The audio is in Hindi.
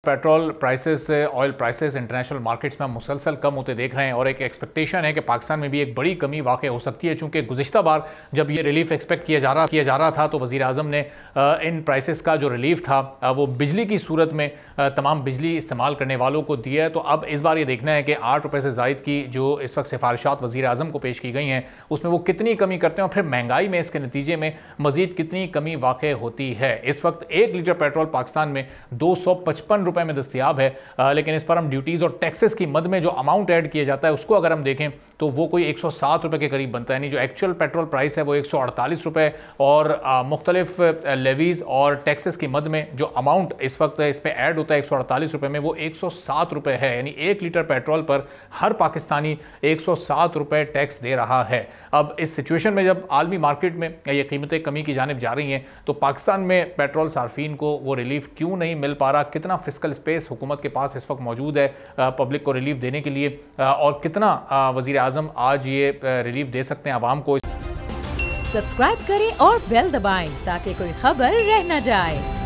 Petrol prices, oil prices international markets में हम मुसलसल कम होते देख रहे हैं और एक एक्सपेक्टेशन है कि पाकिस्तान में भी एक बड़ी कमी वाक़ हो सकती है, चूँकि गुज़िश्ता बार जब ये रिलीफ एक्सपेक्ट किया जा रहा था तो वज़ीर आज़म ने इन प्राइसेस का जो रिलीफ था वो बिजली की सूरत में तमाम बिजली इस्तेमाल करने वालों को दिया है। तो अब इस बार ये देखना है कि 8 रुपये से ज़ायद की जो इस वक्त सिफारिशात वज़ीर आज़म को पेश की गई हैं उसमें वो कितनी कमी करते हैं और फिर महंगाई में इसके नतीजे में मज़ीद कितनी कमी वाक़ होती है। इस वक्त 1 लीटर पेट्रोल पाकिस्तान में 255 रुपये में दस्तियाब है, लेकिन इस पर हम ड्यूटीज़ और टैक्सेस की मद में जो अमाउंट ऐड किया जाता है उसको अगर हम देखें तो वो कोई 107 रुपये के करीब बनता है। यानी जो एक्चुअल पेट्रोल प्राइस है वो 148 रुपये और मुख्तलिफ लेवीज़ और टैक्सेस की मद में जो अमाउंट इस वक्त इस पर ऐड होता है 148 रुपये में वो 107 रुपये है। यानी 1 लीटर पेट्रोल पर हर पाकिस्तानी 107 रुपये टैक्स दे रहा है। अब इस सिचुएशन में जब आलमी मार्केट में ये कीमतें कमी की जानिब जा रही हैं तो पाकिस्तान में पेट्रोल सार्फिन को वो रिलीफ क्यों नहीं मिल पा रहा, कितना फिस्कल स्पेस हुकूमत के पास इस वक्त मौजूद है पब्लिक को रिलीफ देने के लिए और कितना वज़ीर आज़म आज ये रिलीफ दे सकते हैं आवाम को। सब्सक्राइब करें और बेल दबाएं ताकि कोई खबर रह न जाए।